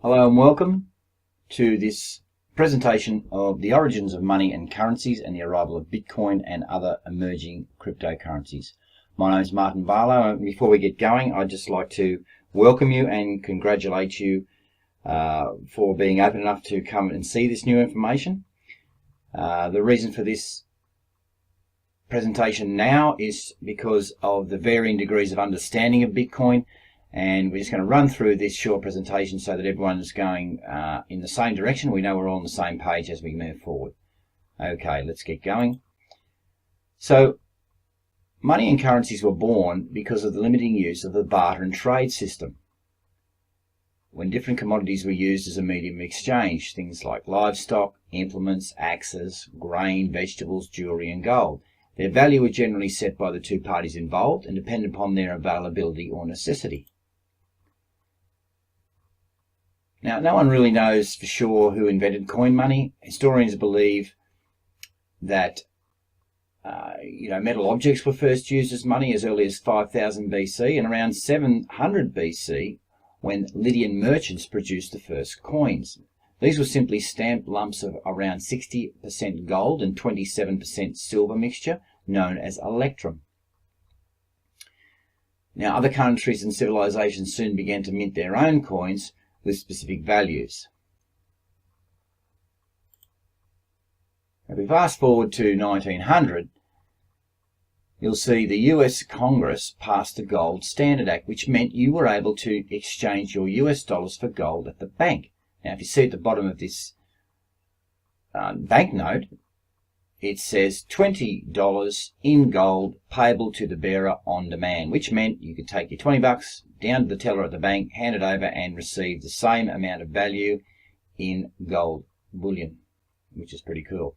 Hello and welcome to this presentation of the origins of money and currencies and the arrival of Bitcoin and other emerging cryptocurrencies. My name is Martin Barlow, and before we get going, I'd just like to welcome you and congratulate you for being open enough to come and see this new information. The reason for this presentation now is because of the varying degrees of understanding of Bitcoin, and we're just going to run through this short presentation so that everyone's going in the same direction. We know we're all on the same page as we move forward. Okay, let's get going. So money and currencies were born because of the limiting use of the barter and trade system, when different commodities were used as a medium of exchange, things like livestock, implements, axes, grain, vegetables, jewelry and gold. Their value was generally set by the two parties involved and depended upon their availability or necessity. Now, no one really knows for sure who invented coin money. Historians believe that metal objects were first used as money as early as 5000 BC, and around 700 BC when Lydian merchants produced the first coins. These were simply stamped lumps of around 60% gold and 27% silver mixture, known as electrum. Now, other countries and civilizations soon began to mint their own coins with specific values. If we fast forward to 1900, you'll see the US Congress passed the Gold Standard Act, which meant you were able to exchange your US dollars for gold at the bank. Now, if you see at the bottom of this banknote, it says $20 in gold payable to the bearer on demand, which meant you could take your $20 down to the teller at the bank, hand it over, and receive the same amount of value in gold bullion, which is pretty cool.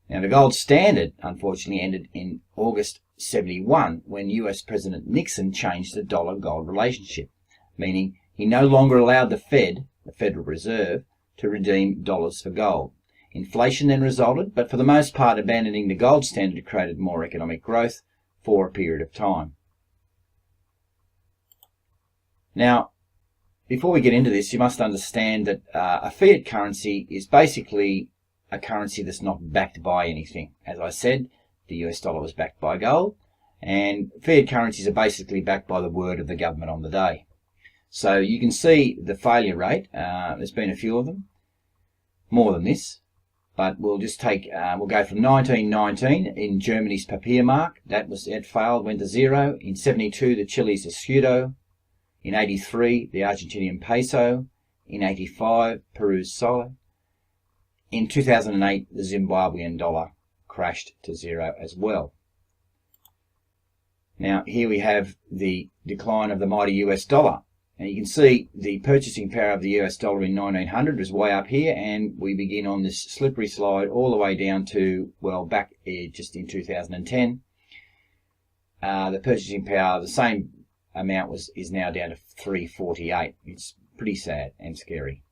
Now, the gold standard unfortunately ended in August 71 when US President Nixon changed the dollar-gold relationship, meaning he no longer allowed the Fed, the Federal Reserve, to redeem dollars for gold. Inflation then resulted, but for the most part, abandoning the gold standard created more economic growth for a period of time. Now, before we get into this, you must understand that a fiat currency is basically a currency that's not backed by anything. As I said, the US dollar was backed by gold, and fiat currencies are basically backed by the word of the government on the day. So you can see the failure rate. There's been a few of them, more than this, but we'll just take, we'll go from 1919 in Germany's Papiermark. It failed, went to zero. In 72, the Chile's escudo. In 83, the Argentinian peso. In 85, Peru's sol. In 2008, the Zimbabwean dollar crashed to zero as well. Now, here we have the decline of the mighty US dollar. And you can see the purchasing power of the US dollar in 1900 was way up here, and we begin on this slippery slide all the way down to, well, back just in 2010. The purchasing power, the same amount is now down to 348. It's pretty sad and scary.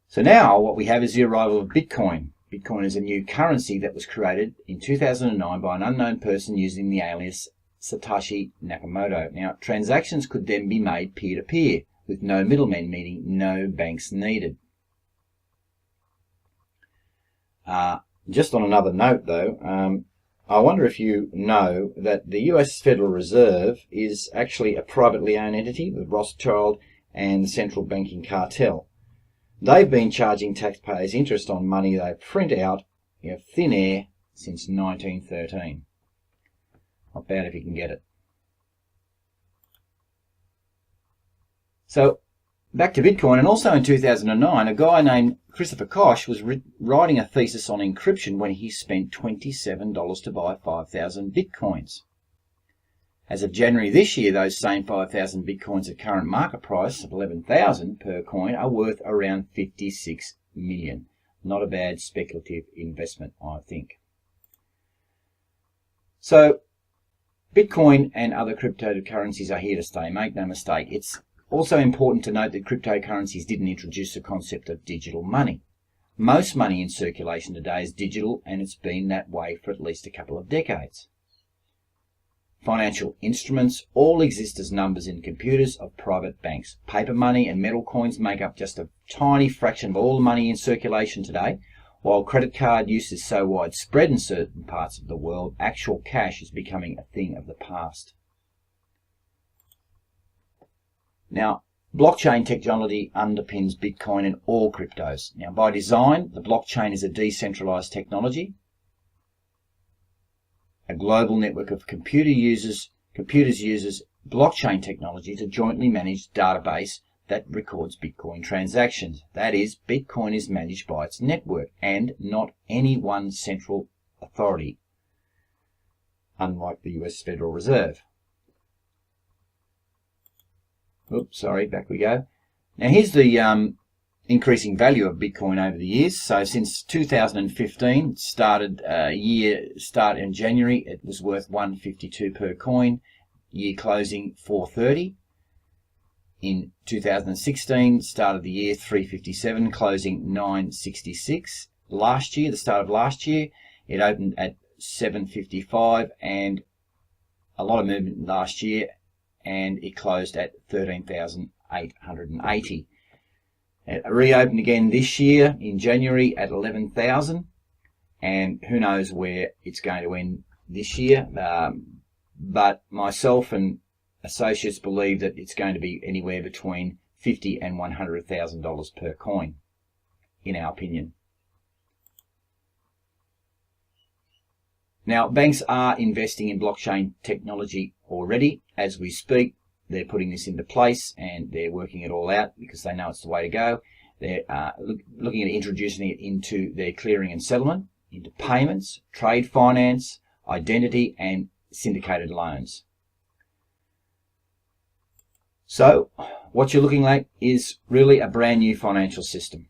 So now what we have is the arrival of Bitcoin. Bitcoin is a new currency that was created in 2009 by an unknown person using the alias Satoshi Nakamoto. Now, transactions could then be made peer-to-peer with no middlemen, meaning no banks needed. Just on another note though, I wonder if you know that the US Federal Reserve is actually a privately owned entity with Rothschild and the central banking cartel. They've been charging taxpayers interest on money they print out in thin air since 1913. Not bad if you can get it. So back to Bitcoin, and also in 2009, a guy named Christopher Koch was writing a thesis on encryption when he spent $27 to buy 5,000 Bitcoins. As of January this year, those same 5,000 Bitcoins at current market price of 11,000 per coin are worth around 56 million. Not a bad speculative investment, I think. So Bitcoin and other cryptocurrencies are here to stay, make no mistake. It's also important to note that cryptocurrencies didn't introduce the concept of digital money. Most money in circulation today is digital, and it's been that way for at least a couple of decades. financial instruments all exist as numbers in computers of private banks. Paper money and metal coins make up just a tiny fraction of all the money in circulation today. While credit card use is so widespread in certain parts of the world, actual cash is becoming a thing of the past. Now, blockchain technology underpins Bitcoin and all cryptos. Now, by design, the blockchain is a decentralized technology. A global network of computers uses blockchain technology to jointly manage a database that records Bitcoin transactions. That is, Bitcoin is managed by its network and not any one central authority, unlike the US Federal Reserve. Oops, sorry, back we go. Now here's the increasing value of Bitcoin over the years. So since 2015, start in January, it was worth $152 per coin. Year closing $430. In 2016, start of the year $357, closing $966. Last year, the start of last year, it opened at $755, and a lot of movement last year, and it closed at $13,880. It reopened again this year in January at 11,000, and who knows where it's going to end this year. But myself and associates believe that it's going to be anywhere between $50,000 and $100,000 per coin, in our opinion. Now, banks are investing in blockchain technology already. As we speak, they're putting this into place and they're working it all out because they know it's the way to go. They're looking at introducing it into their clearing and settlement, into payments, trade finance, identity, and syndicated loans. So what you're looking at is really a brand new financial system.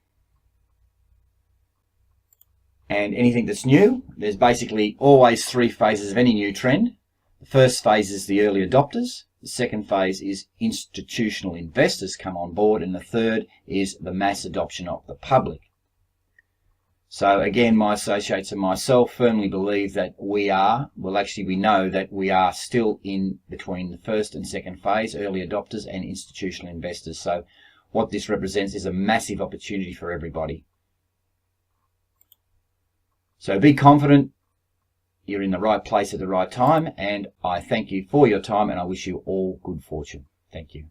And anything that's new, there's basically always three phases of any new trend. The first phase is the early adopters. The second phase is institutional investors come on board. And the third is the mass adoption of the public. So again, my associates and myself firmly believe that we know that we are still in between the first and second phase, early adopters and institutional investors. So what this represents is a massive opportunity for everybody. So be confident, you're in the right place at the right time, and I thank you for your time and I wish you all good fortune. Thank you.